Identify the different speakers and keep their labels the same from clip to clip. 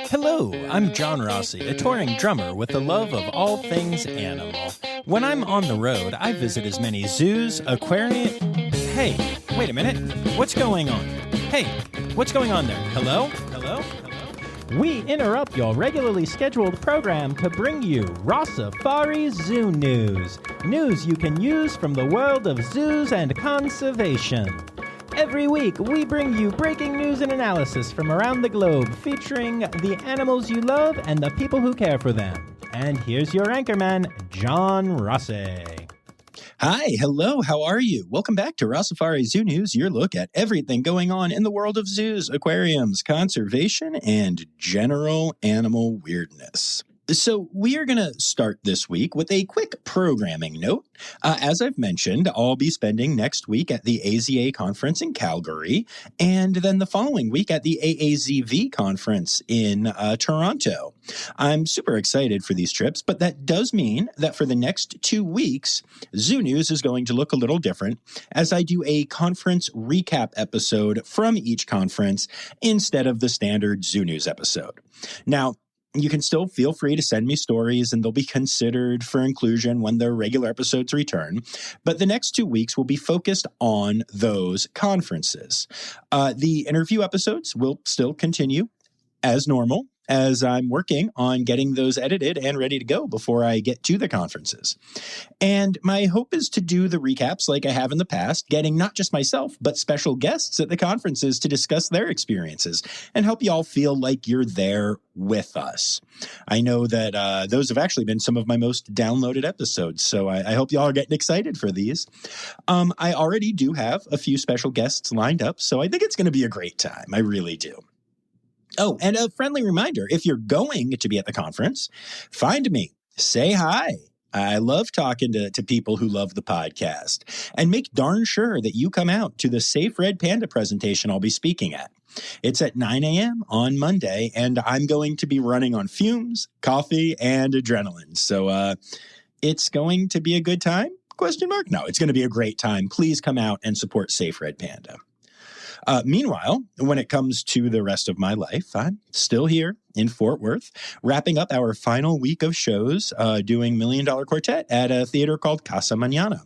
Speaker 1: Hello, I'm John Rossi, a touring drummer with a love of all things animal. When I'm on the road, I visit as many zoos, aquariums... Hey, wait a minute. What's going on? Hey, what's going on there? Hello? Hello? Hello? We interrupt your regularly scheduled program to bring you Rossifari Zoo news. News you can use from the world of zoos and conservation. Every week, we bring you breaking news and analysis from around the globe, featuring the animals you love and the people who care for them. And here's your anchorman, John Rossi.
Speaker 2: Hi, hello, how are you? Welcome back to Rossifari Zoo News, your look at everything going on in the world of zoos, aquariums, conservation, and general animal weirdness. So we are going to start this week with a quick programming note. As I've mentioned, I'll be spending next week at the AZA conference in Calgary, and then the following week at the AAZV conference in Toronto. I'm super excited for these trips, but that does mean that for the next 2 weeks, Zoo News is going to look a little different as I do a conference recap episode from each conference instead of the standard Zoo News episode. Now, you can still feel free to send me stories and they'll be considered for inclusion when their regular episodes return. But the next 2 weeks will be focused on those conferences. The interview episodes will still continue as normal, as I'm working on getting those edited and ready to go before I get to the conferences. And my hope is to do the recaps like I have in the past, getting not just myself, but special guests at the conferences to discuss their experiences and help you all feel like you're there with us. I know that those have actually been some of my most downloaded episodes, so I hope you all are getting excited for these. I already do have a few special guests lined up, so I think it's going to be a great time. I really do. Oh, and a friendly reminder, if you're going to be at the conference, find me, say hi. I love talking to people who love the podcast, and make darn sure that you come out to the Safe Red Panda presentation I'll be speaking at. It's at 9 a.m. on Monday, and I'm going to be running on fumes, coffee, and adrenaline. So it's going to be a good time? Question mark? No, it's going to be a great time. Please come out and support Safe Red Panda. Meanwhile, when it comes to the rest of my life, I'm still here in Fort Worth, wrapping up our final week of shows, doing $1 Million Quartet at a theater called Casa Mañana.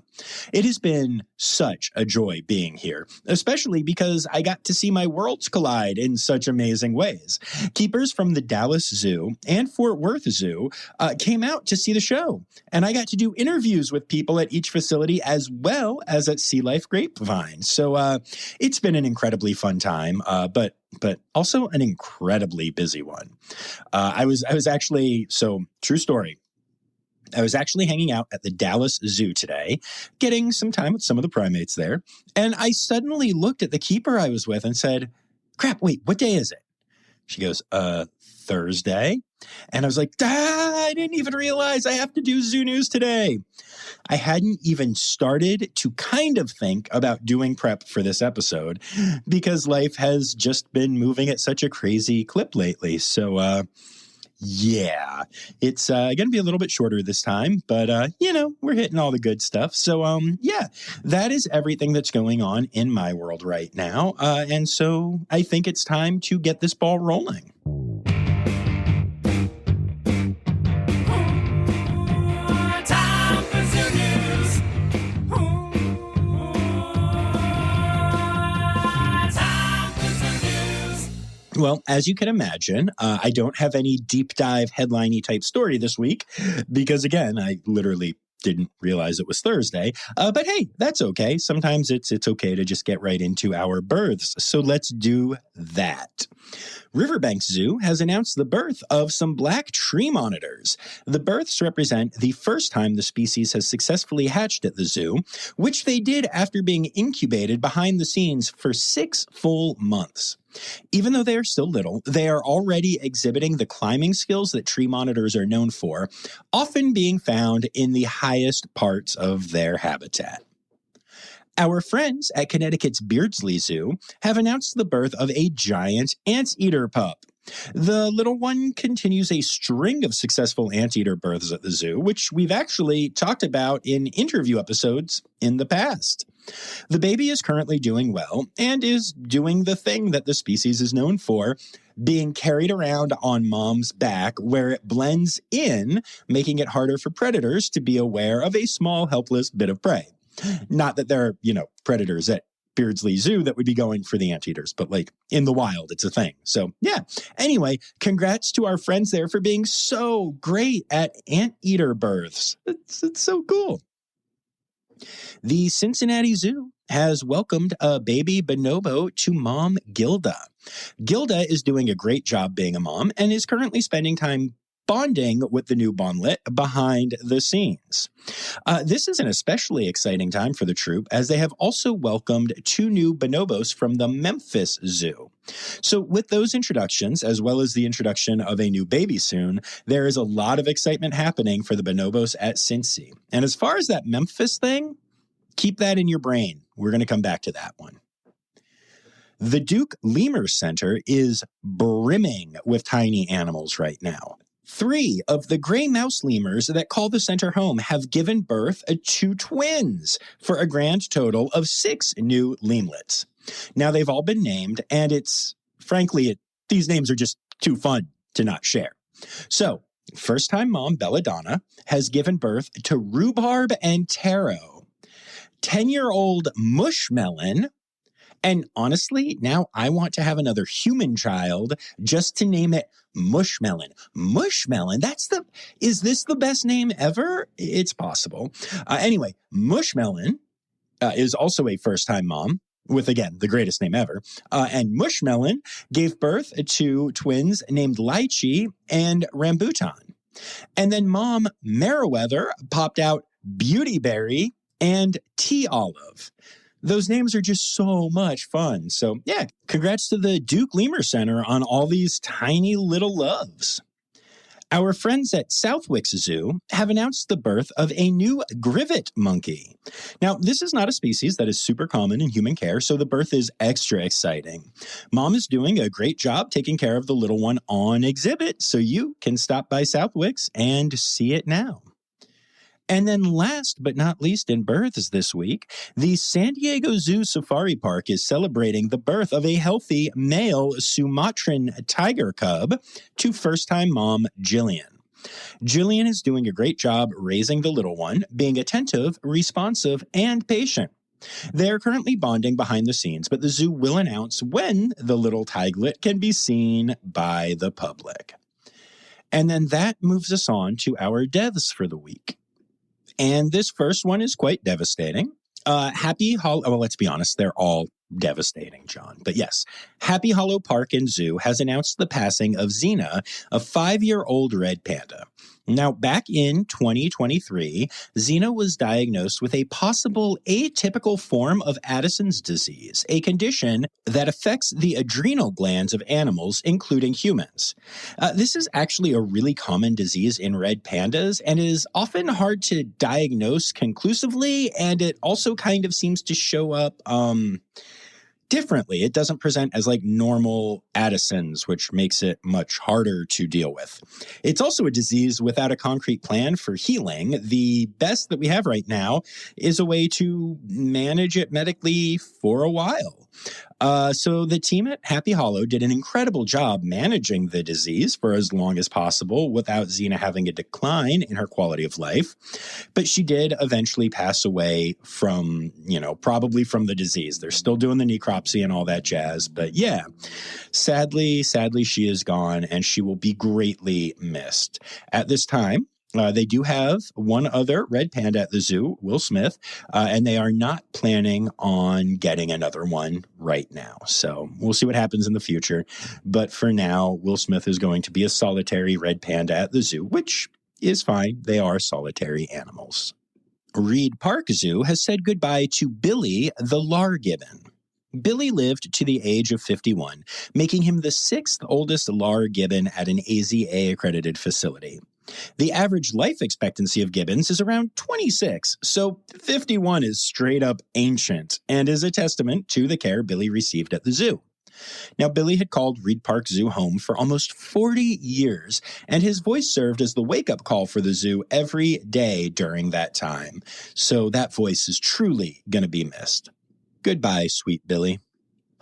Speaker 2: It has been such a joy being here, especially because I got to see my worlds collide in such amazing ways. Keepers from the Dallas Zoo and Fort Worth Zoo came out to see the show, and I got to do interviews with people at each facility as well as at Sea Life Grapevine. So it's been an incredibly fun time, but also an incredibly busy one. I was actually, so true story. I was actually hanging out at the Dallas Zoo today, getting some time with some of the primates there. And I suddenly looked at the keeper I was with and said, crap, wait, what day is it? She goes, Thursday. And I was like, I didn't even realize I have to do Zoo News today. I hadn't even started to kind of think about doing prep for this episode because life has just been moving at such a crazy clip lately. So, yeah, it's going to be a little bit shorter this time, but, we're hitting all the good stuff. So, yeah, that is everything that's going on in my world right now. And so I think it's time to get this ball rolling. Well, as you can imagine, I don't have any deep dive headline-y type story this week because, again, I literally didn't realize it was Thursday. But hey, that's okay. Sometimes it's okay to just get right into our births. So let's do that. Riverbanks Zoo has announced the birth of some black tree monitors. The births represent the first time the species has successfully hatched at the zoo, which they did after being incubated behind the scenes for 6 full months. Even though they are still little, they are already exhibiting the climbing skills that tree monitors are known for, often being found in the highest parts of their habitat. Our friends at Connecticut's Beardsley Zoo have announced the birth of a giant anteater pup. The little one continues a string of successful anteater births at the zoo, which we've actually talked about in interview episodes in the past. The baby is currently doing well and is doing the thing that the species is known for, being carried around on mom's back where it blends in, making it harder for predators to be aware of a small, helpless bit of prey. Not that there are, predators at Beardsley Zoo that would be going for the anteaters, but like in the wild, it's a thing. So yeah. Anyway, congrats to our friends there for being so great at anteater births. It's so cool. The Cincinnati Zoo has welcomed a baby bonobo to mom Gilda. Gilda is doing a great job being a mom and is currently spending time bonding with the new bondlet behind the scenes. This is an especially exciting time for the troupe as they have also welcomed 2 new bonobos from the Memphis Zoo. So with those introductions, as well as the introduction of a new baby soon, there is a lot of excitement happening for the bonobos at Cincy. And as far as that Memphis thing, keep that in your brain. We're going to come back to that one. The Duke Lemur Center is brimming with tiny animals right now. 3 of the gray mouse lemurs that call the center home have given birth to twins for a grand total of 6 new lemlets. Now, they've all been named, and these names are just too fun to not share. So, first-time mom Belladonna has given birth to Rhubarb and Taro, 10-year-old Mushmelon, and honestly, now I want to have another human child just to name it Mushmelon. Mushmelon, is this the best name ever? It's possible. Anyway, Mushmelon is also a first-time mom with, again, the greatest name ever. And Mushmelon gave birth to twins named Lychee and Rambutan. And then mom Meriwether popped out Beautyberry and Tea Olive. Those names are just so much fun. So yeah, congrats to the Duke Lemur Center on all these tiny little loves. Our friends at Southwick Zoo have announced the birth of a new Grivet monkey. Now, this is not a species that is super common in human care, so the birth is extra exciting. Mom is doing a great job taking care of the little one on exhibit, so you can stop by Southwick's and see it now. And then last but not least in births this week, the San Diego Zoo Safari Park is celebrating the birth of a healthy male Sumatran tiger cub to first-time mom Jillian. Jillian is doing a great job raising the little one, being attentive, responsive, and patient. They are currently bonding behind the scenes, but the zoo will announce when the little tiglet can be seen by the public. And then that moves us on to our deaths for the week. And this first one is quite devastating. Let's be honest, they're all devastating, John. But yes, Happy Hollow Park and Zoo has announced the passing of Xena, a 5-year-old red panda. Now, back in 2023, Xena was diagnosed with a possible atypical form of Addison's disease, a condition that affects the adrenal glands of animals, including humans. This is actually a really common disease in red pandas and is often hard to diagnose conclusively, and it also kind of seems to show up differently. It doesn't present as like normal Addison's, which makes it much harder to deal with. It's also a disease without a concrete plan for healing. The best that we have right now is a way to manage it medically for a while. So the team at Happy Hollow did an incredible job managing the disease for as long as possible without Xena having a decline in her quality of life. But she did eventually pass away from, probably from the disease. They're still doing the necropsy and all that jazz. But yeah, sadly, she is gone and she will be greatly missed. At this time, they do have one other red panda at the zoo, Will Smith, and they are not planning on getting another one right now. So we'll see what happens in the future. But for now, Will Smith is going to be a solitary red panda at the zoo, which is fine. They are solitary animals. Reid Park Zoo has said goodbye to Billy the lar gibbon. Billy lived to the age of 51, making him the 6th oldest lar gibbon at an AZA-accredited facility. The average life expectancy of gibbons is around 26, so 51 is straight up ancient and is a testament to the care Billy received at the zoo. Now, Billy had called Reid Park Zoo home for almost 40 years, and his voice served as the wake-up call for the zoo every day during that time. So that voice is truly going to be missed. Goodbye, sweet Billy.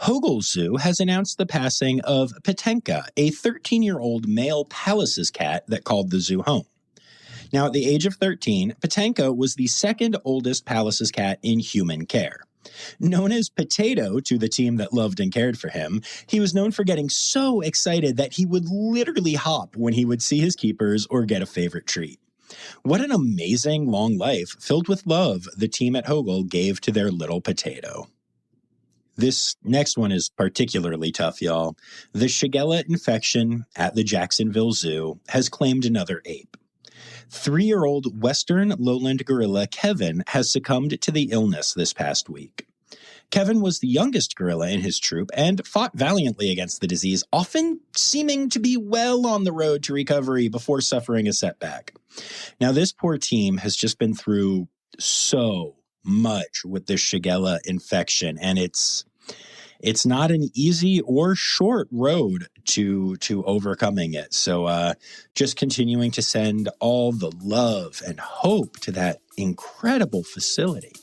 Speaker 2: Hogle Zoo has announced the passing of Patenka, a 13-year-old male Pallas cat that called the zoo home. Now, at the age of 13, Patenka was the second oldest Pallas cat in human care. Known as Potato to the team that loved and cared for him, he was known for getting so excited that he would literally hop when he would see his keepers or get a favorite treat. What an amazing long life filled with love the team at Hogle gave to their little Potato. This next one is particularly tough, y'all. The Shigella infection at the Jacksonville Zoo has claimed another ape. 3-year-old Western lowland gorilla Kevin has succumbed to the illness this past week. Kevin was the youngest gorilla in his troop and fought valiantly against the disease, often seeming to be well on the road to recovery before suffering a setback. Now, this poor team has just been through so much with the Shigella infection, and it's not an easy or short road to overcoming it. So just continuing to send all the love and hope to that incredible facility.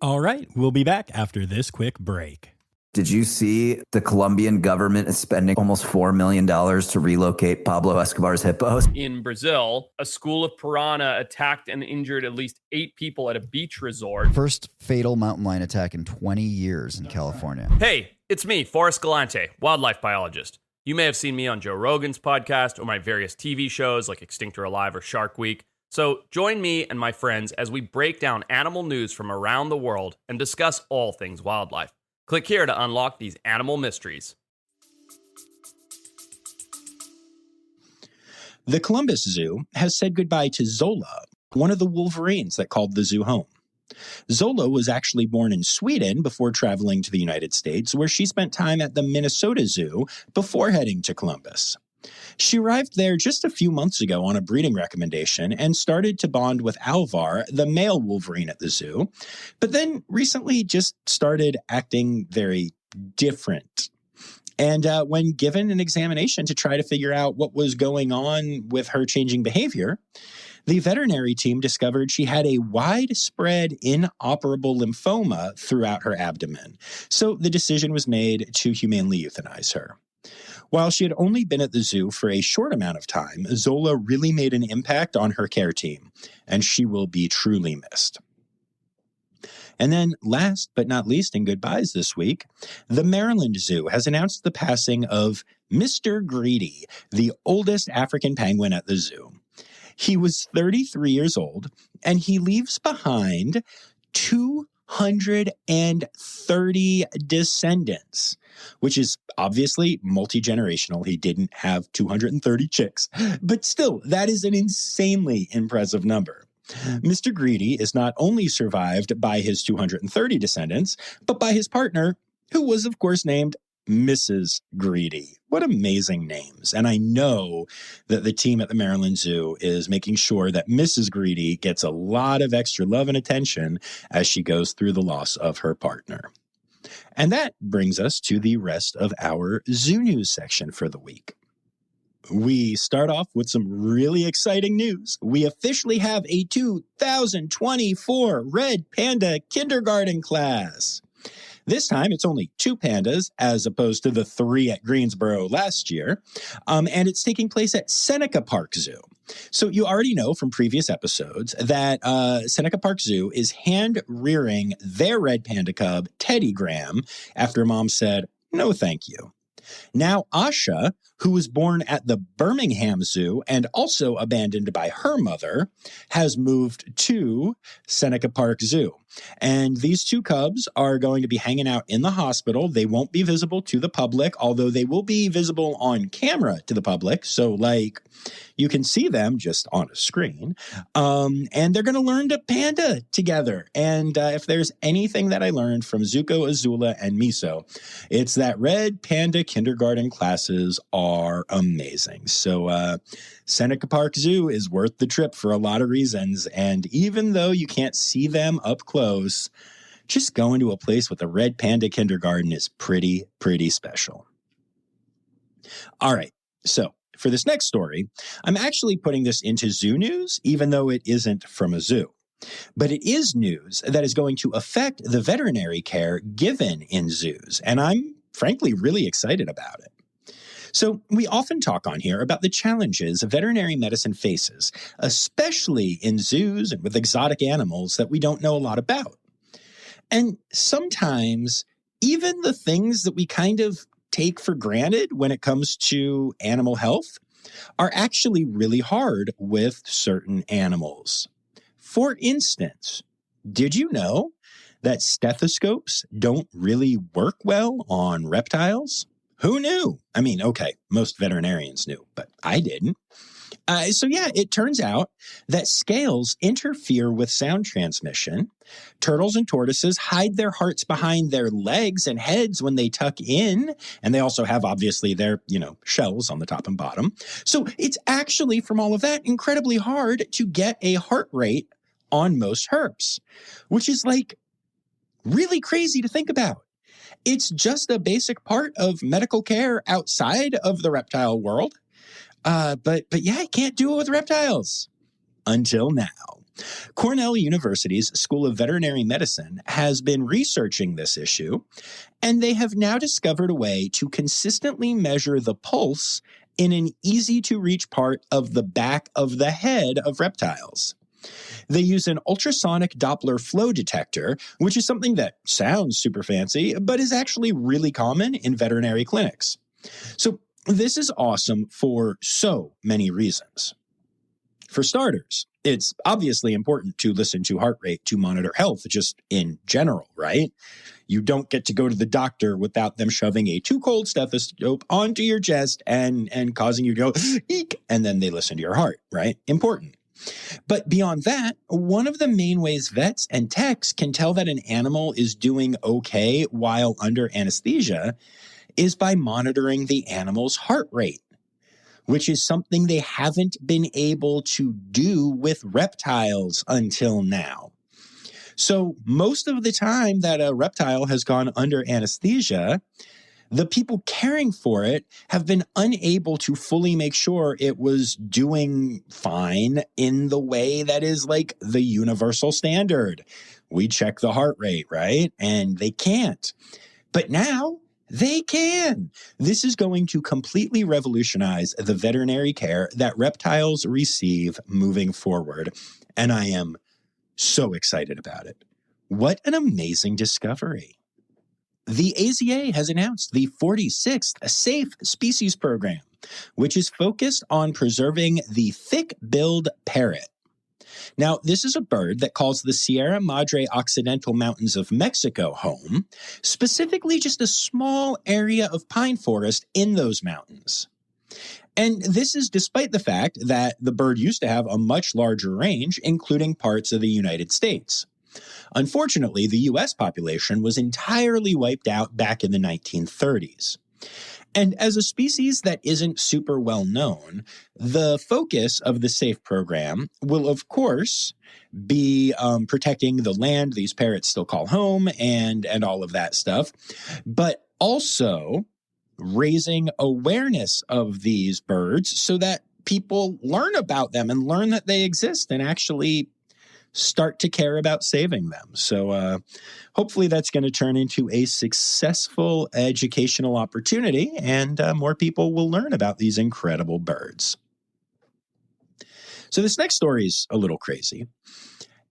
Speaker 1: All right, we'll be back after this quick break.
Speaker 3: Did you see the Colombian government is spending almost $4 million to relocate Pablo Escobar's hippos?
Speaker 4: In Brazil, a school of piranha attacked and injured at least 8 people at a beach resort.
Speaker 5: First fatal mountain lion attack in 20 years in California.
Speaker 4: Hey, it's me, Forrest Galante, wildlife biologist. You may have seen me on Joe Rogan's podcast or my various TV shows like Extinct or Alive or Shark Week. So join me and my friends as we break down animal news from around the world and discuss all things wildlife. Click here to unlock these animal mysteries.
Speaker 2: The Columbus Zoo has said goodbye to Zola, one of the wolverines that called the zoo home. Zola was actually born in Sweden before traveling to the United States, where she spent time at the Minnesota Zoo before heading to Columbus. She arrived there just a few months ago on a breeding recommendation and started to bond with Alvar, the male wolverine at the zoo, but then recently just started acting very different. And when given an examination to try to figure out what was going on with her changing behavior, the veterinary team discovered she had a widespread inoperable lymphoma throughout her abdomen. So the decision was made to humanely euthanize her. While she had only been at the zoo for a short amount of time, Zola really made an impact on her care team, and she will be truly missed. And then last but not least in goodbyes this week, the Maryland Zoo has announced the passing of Mr. Greedy, the oldest African penguin at the zoo. He was 33 years old, and he leaves behind 230 descendants, which is obviously multi-generational. He didn't have 230 chicks, but still, that is an insanely impressive number. Mr. Greedy is not only survived by his 230 descendants, but by his partner, who was, of course, named Mrs. Greedy. What amazing names. And I know that the team at the Maryland Zoo is making sure that Mrs. Greedy gets a lot of extra love and attention as she goes through the loss of her partner. And that brings us to the rest of our zoo news section for the week. We start off with some really exciting news. We officially have a 2024 Red Panda kindergarten class. This time, it's only 2 pandas as opposed to the 3 at Greensboro last year, and it's taking place at Seneca Park Zoo. So you already know from previous episodes that Seneca Park Zoo is hand-rearing their red panda cub, Teddy Graham, after mom said, "No, thank you." Now, Asha, who was born at the Birmingham Zoo and also abandoned by her mother, has moved to Seneca Park Zoo. And these 2 cubs are going to be hanging out in the hospital. They won't be visible to the public, although they will be visible on camera to the public. So, you can see them just on a screen. And they're going to learn to panda together. And if there's anything that I learned from Zuko, Azula, and Miso, it's that Red Panda kindergarten classes are amazing. So Seneca Park Zoo is worth the trip for a lot of reasons. And even though you can't see them up close, Just going to a place with a red panda kindergarten is pretty special. All right, so for this next story, I'm actually putting this into zoo news, even though it isn't from a zoo. But it is news that is going to affect the veterinary care given in zoos, and I'm frankly really excited about it. So we often talk on here about the challenges veterinary medicine faces, especially in zoos and with exotic animals that we don't know a lot about. And sometimes even the things that we kind of take for granted when it comes to animal health are actually really hard with certain animals. For instance, did you know that stethoscopes don't really work well on reptiles? Who knew? I mean, okay, most veterinarians knew, but I didn't. So it turns out that scales interfere with sound transmission. Turtles and tortoises hide their hearts behind their legs and heads when they tuck in, and they also have, obviously, their, shells on the top and bottom. So it's actually, from all of that, incredibly hard to get a heart rate on most herps, which is really crazy to think about. It's just a basic part of medical care outside of the reptile world. But I can't do it with reptiles. Until now. Cornell University's School of Veterinary Medicine has been researching this issue, and they have now discovered a way to consistently measure the pulse in an easy-to-reach part of the back of the head of reptiles. They use an ultrasonic Doppler flow detector, which is something that sounds super fancy, but is actually really common in veterinary clinics. So this is awesome for so many reasons. For starters, it's obviously important to listen to heart rate to monitor health just in general, right? You don't get to go to the doctor without them shoving a too-cold stethoscope onto your chest and causing you to go, eek, and then they listen to your heart, right? Important. But beyond that, one of the main ways vets and techs can tell that an animal is doing okay while under anesthesia is by monitoring the animal's heart rate, which is something they haven't been able to do with reptiles until now. So most of the time that a reptile has gone under anesthesia, the people caring for it have been unable to fully make sure it was doing fine in the way that is the universal standard. We check the heart rate, right? And they can't. But now they can. This is going to completely revolutionize the veterinary care that reptiles receive moving forward. And I am so excited about it. What an amazing discovery. The AZA has announced the 46th Safe Species Program, which is focused on preserving the thick-billed parrot. Now, this is a bird that calls the Sierra Madre Occidental Mountains of Mexico home, specifically just a small area of pine forest in those mountains. And this is despite the fact that the bird used to have a much larger range, including parts of the United States. Unfortunately, the U.S. population was entirely wiped out back in the 1930s. And as a species that isn't super well known, the focus of the SAFE program will, of course, be protecting the land these parrots still call home and all of that stuff, but also raising awareness of these birds so that people learn about them and learn that they exist and actually start to care about saving them. So hopefully that's going to turn into a successful educational opportunity and more people will learn about these incredible birds. So this next story is a little crazy.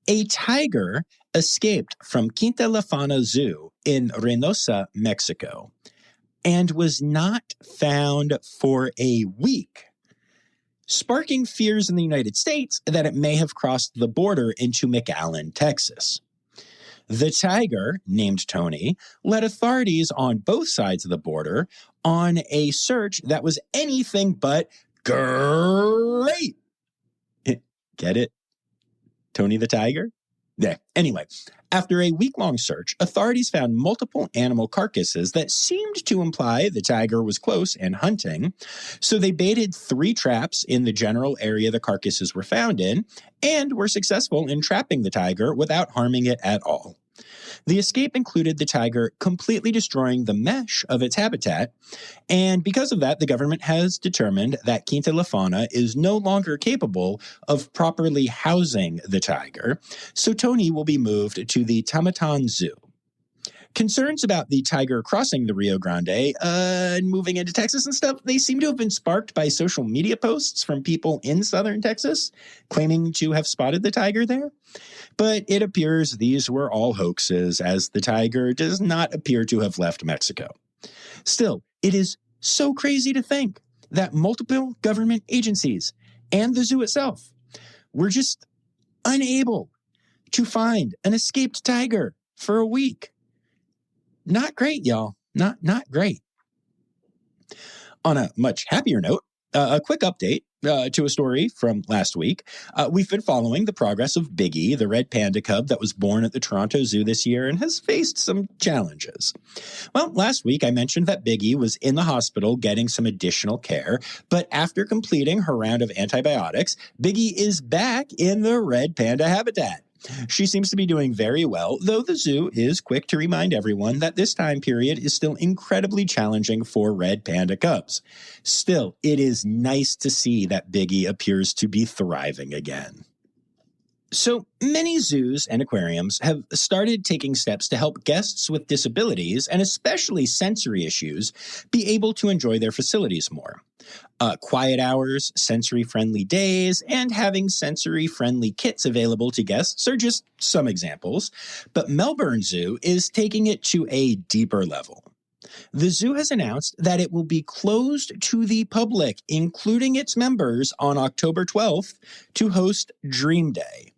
Speaker 2: A tiger escaped from Quinta La Fauna Zoo in Reynosa, Mexico, and was not found for a week, sparking fears in the United States that it may have crossed the border into McAllen, Texas. The tiger, named Tony, led authorities on both sides of the border on a search that was anything but great. Get it? Tony the tiger? Yeah. Anyway, after a week-long search, authorities found multiple animal carcasses that seemed to imply the tiger was close and hunting. So they baited 3 traps in the general area the carcasses were found in and were successful in trapping the tiger without harming it at all. The escape included the tiger completely destroying the mesh of its habitat, and because of that, the government has determined that Quinta La Fauna is no longer capable of properly housing the tiger, so Tony will be moved to the Tamatan Zoo. Concerns about the tiger crossing the Rio Grande and moving into Texas and stuff, they seem to have been sparked by social media posts from people in southern Texas claiming to have spotted the tiger there. But it appears these were all hoaxes, as the tiger does not appear to have left Mexico. Still, it is so crazy to think that multiple government agencies and the zoo itself were just unable to find an escaped tiger for a week. Not great, y'all. Not great. On a much happier note, a quick update to a story from last week. We've been following the progress of Biggie, the red panda cub that was born at the Toronto Zoo this year and has faced some challenges. Well, last week I mentioned that Biggie was in the hospital getting some additional care, but after completing her round of antibiotics, Biggie is back in the red panda habitat. She seems to be doing very well, though the zoo is quick to remind everyone that this time period is still incredibly challenging for red panda cubs. Still, it is nice to see that Biggie appears to be thriving again. So many zoos and aquariums have started taking steps to help guests with disabilities, and especially sensory issues, be able to enjoy their facilities more. Quiet hours, sensory-friendly days, and having sensory-friendly kits available to guests are just some examples, but Melbourne Zoo is taking it to a deeper level. The zoo has announced that it will be closed to the public, including its members, on October 12th to host Dream Day.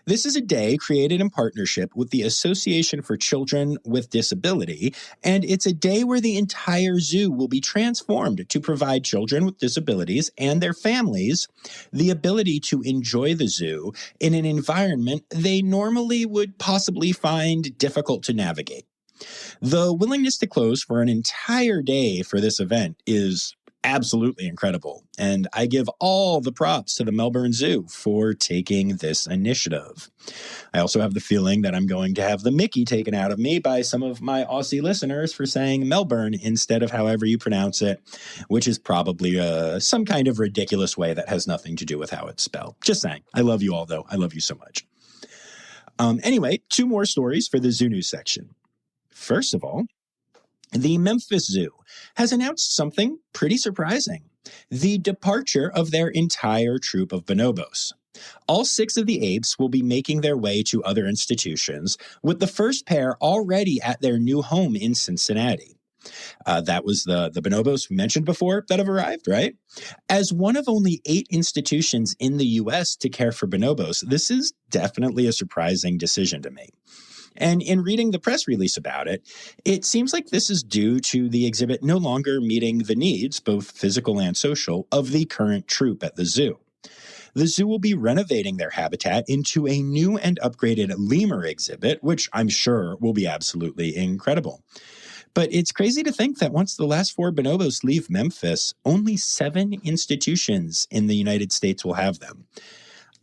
Speaker 2: This is a day created in partnership with the Association for Children with Disability, and it's a day where the entire zoo will be transformed to provide children with disabilities and their families the ability to enjoy the zoo in an environment they normally would possibly find difficult to navigate. The willingness to close for an entire day for this event is absolutely incredible, and I give all the props to the Melbourne Zoo for taking this initiative. I also have the feeling that I'm going to have the Mickey taken out of me by some of my Aussie listeners for saying Melbourne instead of however you pronounce it, which is probably some kind of ridiculous way that has nothing to do with how it's spelled. Just saying. I love you all, though. I love you so much. Anyway, 2 more stories for the Zoo News section. First of all, the Memphis Zoo has announced something pretty surprising: the departure of their entire troop of bonobos. All 6 of the apes will be making their way to other institutions, with the first pair already at their new home in Cincinnati. That was the bonobos we mentioned before that have arrived, right? As one of only 8 institutions in the U.S. to care for bonobos, this is definitely a surprising decision to me. And in reading the press release about it, it seems like this is due to the exhibit no longer meeting the needs, both physical and social, of the current troop at the zoo. The zoo will be renovating their habitat into a new and upgraded lemur exhibit, which I'm sure will be absolutely incredible. But it's crazy to think that once the last 4 bonobos leave Memphis, only 7 institutions in the United States will have them.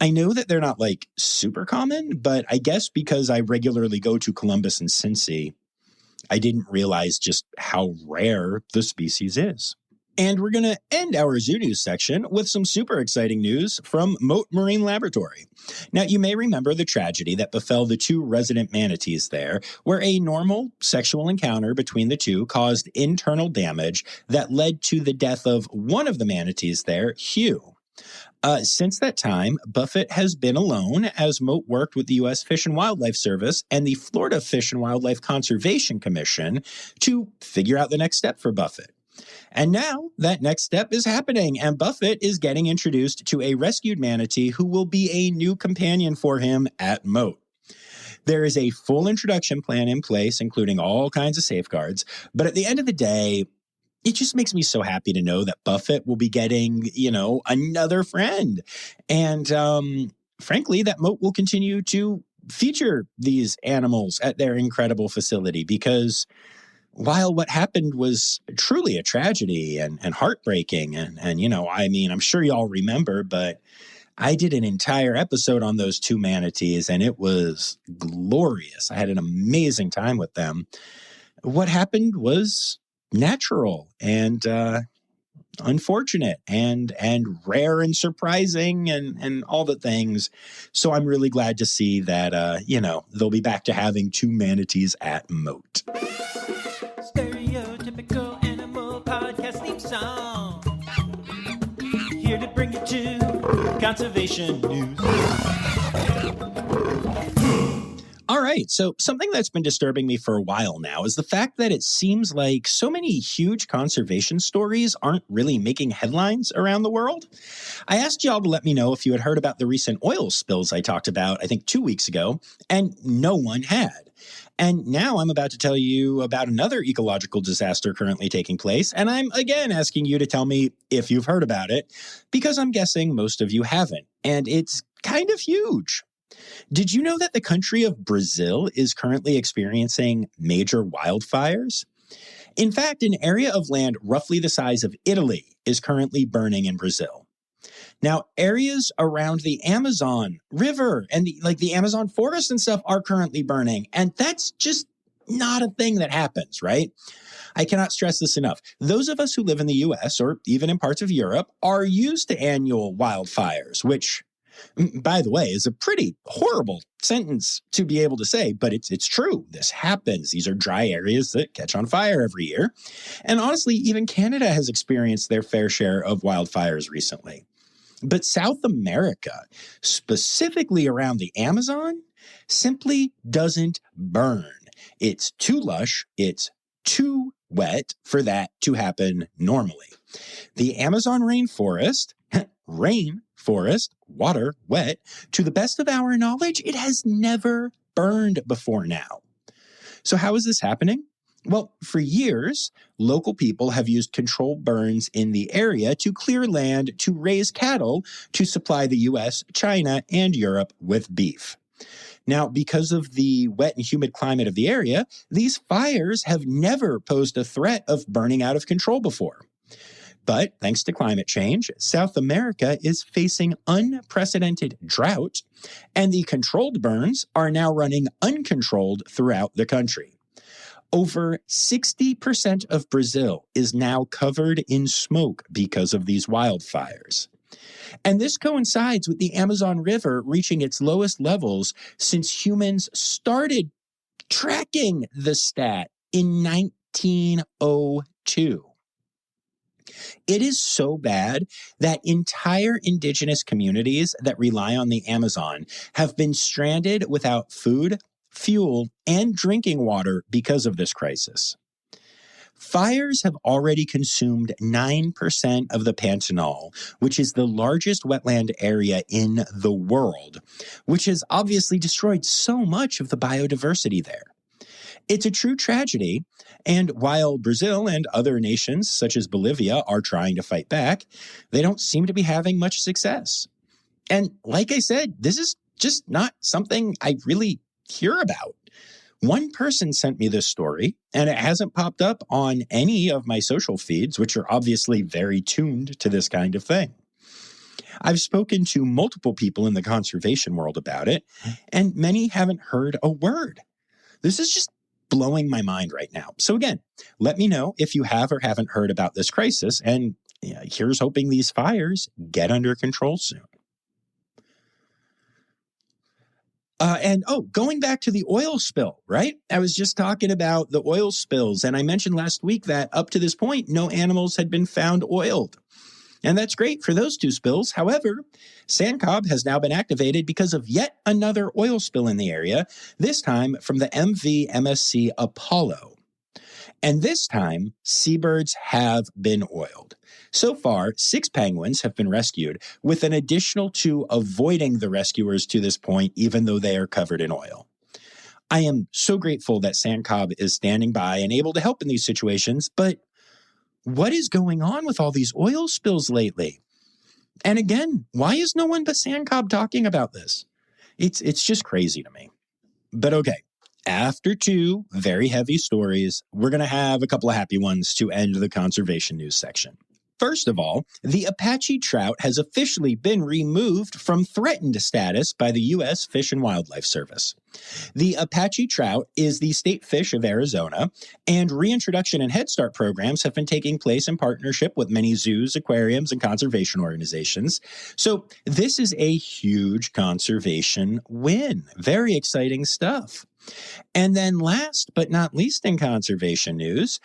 Speaker 2: I know that they're not like super common, but I guess because I regularly go to Columbus and Cincy, I didn't realize just how rare the species is. And we're going to end our Zoo News section with some super exciting news from Moat Marine Laboratory. Now, you may remember the tragedy that befell the 2 resident manatees there, where a normal sexual encounter between the 2 caused internal damage that led to the death of one of the manatees there, Hugh. Since that time, Buffett has been alone as Moat worked with the U.S. Fish and Wildlife Service and the Florida Fish and Wildlife Conservation Commission to figure out the next step for Buffett. And now that next step is happening, and Buffett is getting introduced to a rescued manatee who will be a new companion for him at Moat. There is a full introduction plan in place, including all kinds of safeguards, but at the end of the day, it just makes me so happy to know that Buffett will be getting, another friend. And frankly, that Moat will continue to feature these animals at their incredible facility, because while what happened was truly a tragedy and heartbreaking, and I'm sure y'all remember, but I did an entire episode on those two manatees, and it was glorious. I had an amazing time with them. What happened was natural and unfortunate and rare and surprising and all the things. So I'm really glad to see that, they'll be back to having two manatees at Moat.
Speaker 1: Stereotypical animal podcast theme song. Here to bring you to conservation news.
Speaker 2: All right, so something that's been disturbing me for a while now is the fact that it seems like so many huge conservation stories aren't really making headlines around the world. I asked y'all to let me know if you had heard about the recent oil spills I talked about, I think 2 weeks ago, and no one had. And now I'm about to tell you about another ecological disaster currently taking place, and I'm again asking you to tell me if you've heard about it, because I'm guessing most of you haven't, and it's kind of huge. Did you know that the country of Brazil is currently experiencing major wildfires? In fact, an area of land roughly the size of Italy is currently burning in Brazil. Now, areas around the Amazon River and the Amazon forest and stuff are currently burning, and that's just not a thing that happens, right? I cannot stress this enough. Those of us who live in the US or even in parts of Europe are used to annual wildfires, which, by the way, is a pretty horrible sentence to be able to say, but it's true. This happens. These are dry areas that catch on fire every year. And honestly, even Canada has experienced their fair share of wildfires recently. But South America, specifically around the Amazon, simply doesn't burn. It's too lush. It's too wet for that to happen normally. The Amazon rainforest, water, wet, to the best of our knowledge, it has never burned before now. So how is this happening? Well, for years, local people have used controlled burns in the area to clear land to raise cattle to supply the US, China, and Europe with beef. Now, because of the wet and humid climate of the area, these fires have never posed a threat of burning out of control before. But thanks to climate change, South America is facing unprecedented drought, and the controlled burns are now running uncontrolled throughout the country. Over 60% of Brazil is now covered in smoke because of these wildfires. And this coincides with the Amazon River reaching its lowest levels since humans started tracking the stat in 1902. It is so bad that entire indigenous communities that rely on the Amazon have been stranded without food, fuel, and drinking water because of this crisis. Fires have already consumed 9% of the Pantanal, which is the largest wetland area in the world, which has obviously destroyed so much of the biodiversity there. It's a true tragedy, and while Brazil and other nations, such as Bolivia, are trying to fight back, they don't seem to be having much success. And like I said, this is just not something I really hear about. One person sent me this story, and it hasn't popped up on any of my social feeds, which are obviously very tuned to this kind of thing. I've spoken to multiple people in the conservation world about it, and many haven't heard a word. This is just blowing my mind right now. So again, let me know if you have or haven't heard about this crisis, and here's hoping these fires get under control soon. Going back to the oil spill, right? I was just talking about the oil spills, and I mentioned last week that up to this point, no animals had been found oiled. And that's great for those two spills. However, SANCOB has now been activated because of yet another oil spill in the area, this time from the MV MSC Apollo. And this time, seabirds have been oiled. So far, 6 penguins have been rescued, with an additional 2 avoiding the rescuers to this point, even though they are covered in oil. I am so grateful that SANCOB is standing by and able to help in these situations, but what is going on with all these oil spills lately? And again, why is no one but SANCOB talking about this? It's just crazy to me. But okay, after 2 very heavy stories, we're going to have a couple of happy ones to end the conservation news section. First of all, the Apache trout has officially been removed from threatened status by the U.S. Fish and Wildlife Service. The Apache trout is the state fish of Arizona, and reintroduction and Head Start programs have been taking place in partnership with many zoos, aquariums, and conservation organizations. So this is a huge conservation win. Very exciting stuff. And then last but not least in conservation news,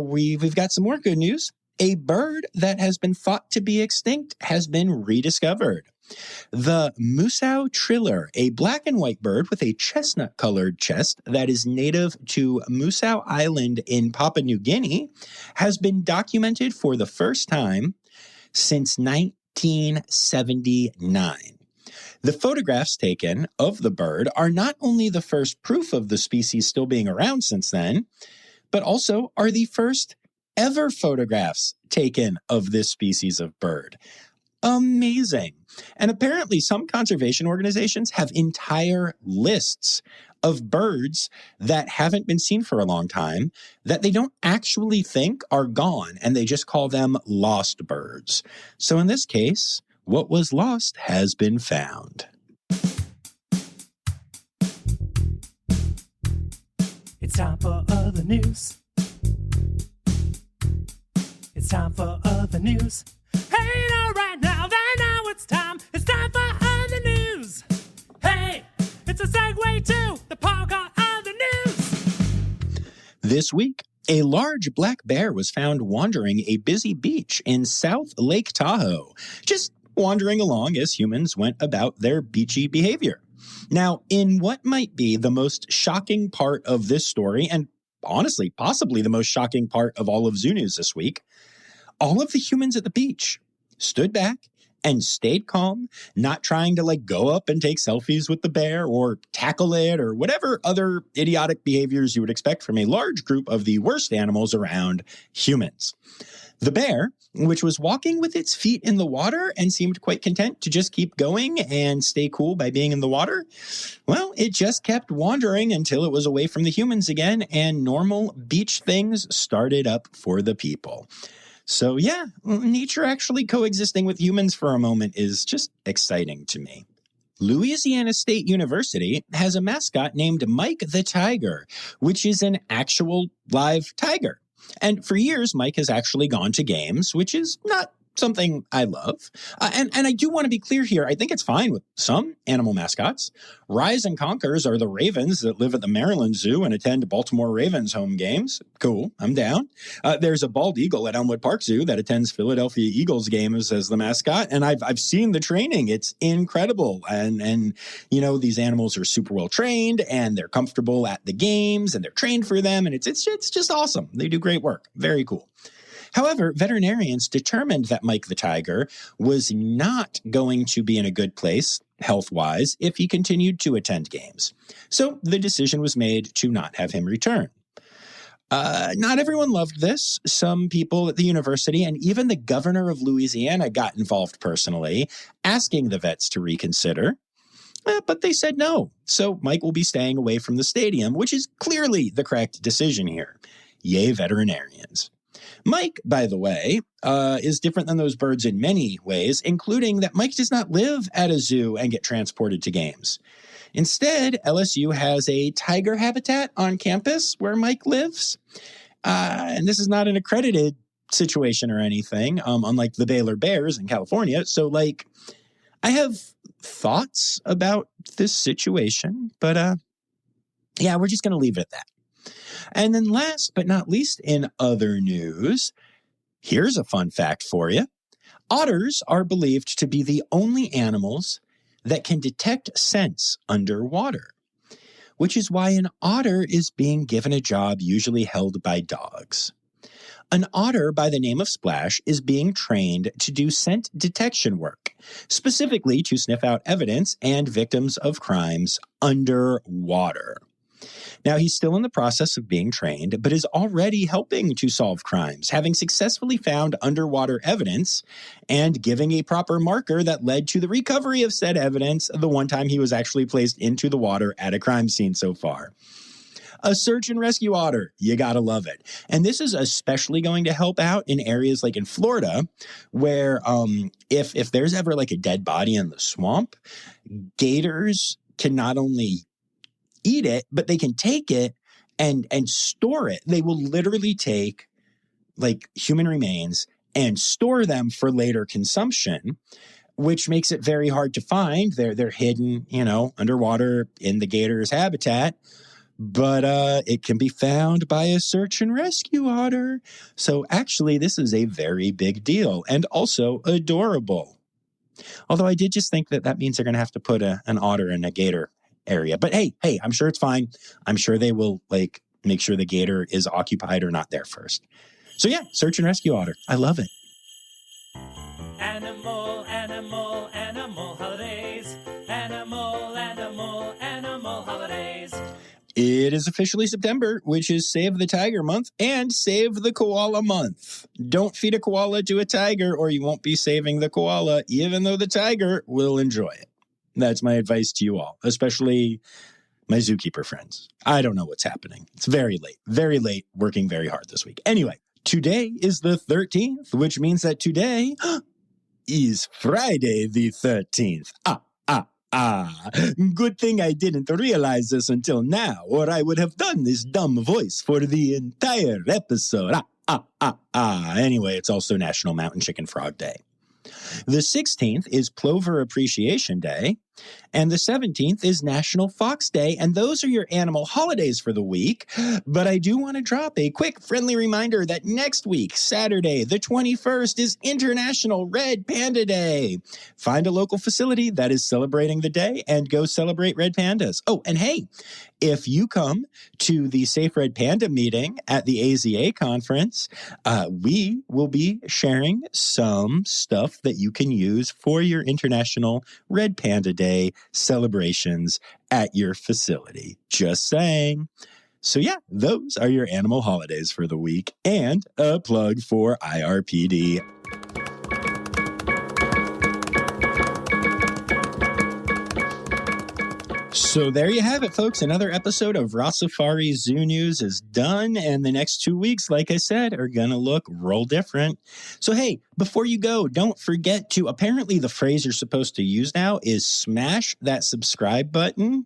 Speaker 2: we've got some more good news. A bird that has been thought to be extinct has been rediscovered. The Musau triller, a black and white bird with a chestnut-colored chest that is native to Musau Island in Papua New Guinea, has been documented for the first time since 1979. The photographs taken of the bird are not only the first proof of the species still being around since then, but also are the first ever photographs taken of this species of bird. Amazing. And apparently some conservation organizations have entire lists of birds that haven't been seen for a long time that they don't actually think are gone, and they just call them lost birds. So in this case, what was lost has been found.
Speaker 6: It's time for other news. It's time for other news. Hey, now, right now, it's time. It's time for other news. Hey, it's a segue to the part called other news.
Speaker 2: This week, a large black bear was found wandering a busy beach in South Lake Tahoe, just wandering along as humans went about their beachy behavior. Now, in what might be the most shocking part of this story, and honestly, possibly the most shocking part of all of Zoo News this week, all of the humans at the beach stood back and stayed calm, not trying to go up and take selfies with the bear or tackle it or whatever other idiotic behaviors you would expect from a large group of the worst animals around, humans. The bear, which was walking with its feet in the water and seemed quite content to just keep going and stay cool by being in the water, well, it just kept wandering until it was away from the humans again and normal beach things started up for the people. So yeah, nature actually coexisting with humans for a moment is just exciting to me. Louisiana State University has a mascot named Mike the Tiger, which is an actual live tiger. And for years, Mike has actually gone to games, which is not something I love. And I do want to be clear here. I think it's fine with some animal mascots. Rise and Conquers are the ravens that live at the Maryland Zoo and attend Baltimore Ravens home games. Cool. I'm down. There's a bald eagle at Elmwood Park Zoo that attends Philadelphia Eagles games as the mascot. And I've seen the training. It's incredible. And you know, these animals are super well trained and they're comfortable at the games and they're trained for them. And it's just awesome. They do great work. Very cool. However, veterinarians determined that Mike the Tiger was not going to be in a good place, health-wise, if he continued to attend games. So the decision was made to not have him return. Not everyone loved this. Some people at the university and even the governor of Louisiana got involved personally, asking the vets to reconsider. But they said no. So Mike will be staying away from the stadium, which is clearly the correct decision here. Yay, veterinarians. Mike, by the way, is different than those birds in many ways, including that Mike does not live at a zoo and get transported to games. Instead, LSU has a tiger habitat on campus where Mike lives. And this is not an accredited situation or anything, unlike the Baylor Bears in California. So, I have thoughts about this situation, but yeah, we're just going to leave it at that. And then last but not least in other news, here's a fun fact for you. Otters are believed to be the only animals that can detect scents underwater, which is why an otter is being given a job usually held by dogs. An otter by the name of Splash is being trained to do scent detection work, specifically to sniff out evidence and victims of crimes underwater. Now, he's still in the process of being trained, but is already helping to solve crimes, having successfully found underwater evidence and giving a proper marker that led to the recovery of said evidence the one time he was actually placed into the water at a crime scene so far. a search and rescue otter. You gotta love it. And this is especially going to help out in areas like in Florida, where if there's ever like a dead body in the swamp, gators can not only eat it, but they can take it and store it. They will literally take like human remains and store them for later consumption, which makes it very hard to find. They're hidden, underwater in the gator's habitat, but it can be found by a search and rescue otter. So actually, this is a very big deal and also adorable. Although I did just think that means they're going to have to put an otter in a gator area. But hey, I'm sure it's fine. I'm sure they will make sure the gator is occupied or not there first. So yeah, search and rescue otter. I love it.
Speaker 6: Animal, animal, animal holidays. Animal, animal, animal holidays.
Speaker 2: It is officially September, which is Save the Tiger Month and Save the Koala Month. Don't feed a koala to a tiger or you won't be saving the koala, even though the tiger will enjoy it. That's my advice to you all, especially my zookeeper friends. I don't know what's happening. It's very late, working very hard this week. Anyway, today is the 13th, which means that today is Friday the 13th. Good thing I didn't realize this until now, or I would have done this dumb voice for the entire episode. Anyway, it's also National Mountain Chicken Frog Day. The 16th is Plover Appreciation Day, and the 17th is National Fox Day, and those are your animal holidays for the week. But I do want to drop a quick friendly reminder that next week, Saturday, the 21st, is International Red Panda Day. Find a local facility that is celebrating the day and go celebrate red pandas. Oh, and hey, if you come to the Safe Red Panda meeting at the AZA conference, we will be sharing some stuff that you can use for your International Red Panda Day celebrations at your facility. Just saying. So yeah, those are your animal holidays for the week and a plug for IRPD. So there you have it, folks. Another episode of Rossifari Zoo News is done, and the next 2 weeks, like I said, are going to look real different. So hey, before you go, don't forget to, apparently the phrase you're supposed to use now is smash that subscribe button.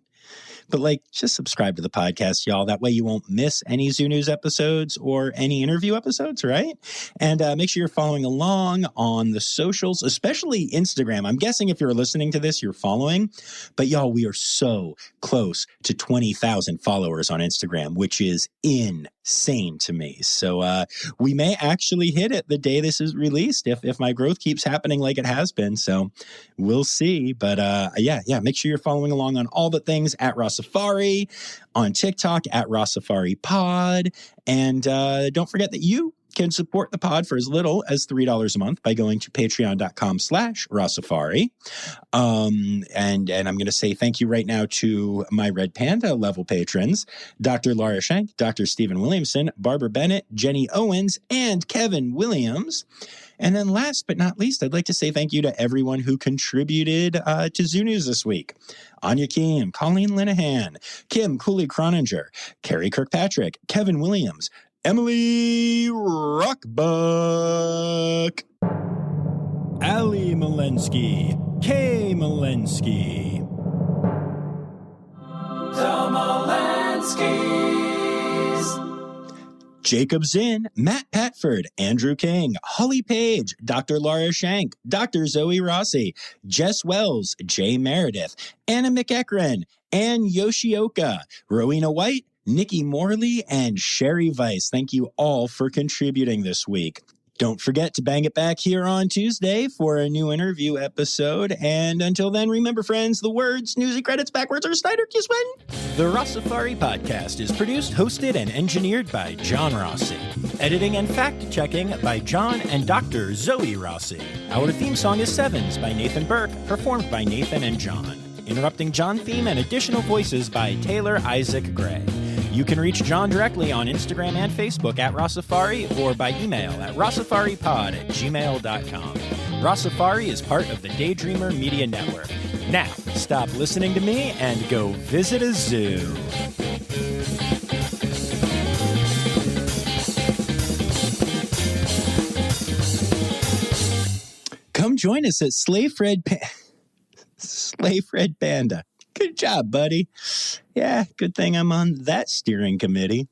Speaker 2: But just subscribe to the podcast, y'all. That way you won't miss any Zoo News episodes or any interview episodes, right? And make sure you're following along on the socials, especially Instagram. I'm guessing if you're listening to this, you're following. But y'all, we are so close to 20,000 followers on Instagram, which is insane to me. So we may actually hit it the day this is released if my growth keeps happening like it has been. So we'll see. But yeah, make sure you're following along on all the things at Rossifari, on TikTok at Rossifari Pod. And don't forget that you can support the pod for as little as $3 a month by going to patreon.com/Rossifari. And I'm going to say thank you right now to my Red Panda level patrons, Dr. Laura Schenk, Dr. Stephen Williamson, Barbara Bennett, Jenny Owens, and Kevin Williams. And then last but not least, I'd like to say thank you to everyone who contributed to Zoo News this week. Anya Keene, Colleen Linehan, Kim Cooley-Croninger, Carrie Kirkpatrick, Kevin Williams, Emily Rockbuck,
Speaker 1: Ali Malensky, Kay Malensky,
Speaker 6: The Malenskys.
Speaker 2: Jacob Zinn, Matt Patford, Andrew King, Holly Page, Dr. Laura Shank, Dr. Zoe Rossi, Jess Wells, Jay Meredith, Anna McEachran, Ann Yoshioka, Rowena White, Nikki Morley, and Sherry Weiss. Thank you all for contributing this week. Don't forget to bang it back here on Tuesday for a new interview episode. And until then, remember, friends, the words, news, and credits backwards are Snyder Kiswin.
Speaker 1: The Rossifari podcast is produced, hosted, and engineered by John Rossi. Editing and fact-checking by John and Dr. Zoe Rossi. Our theme song is Sevens by Nathan Burke, performed by Nathan and John. Interrupting John theme and additional voices by Taylor Isaac Gray. You can reach John directly on Instagram and Facebook at Rossifari or by email at rossifaripod@gmail.com. Rossifari is part of the Daydreamer Media Network. Now, stop listening to me and go visit a zoo.
Speaker 2: Come join us at Slave Fred Panda. Good job, buddy. Yeah, good thing I'm on that steering committee.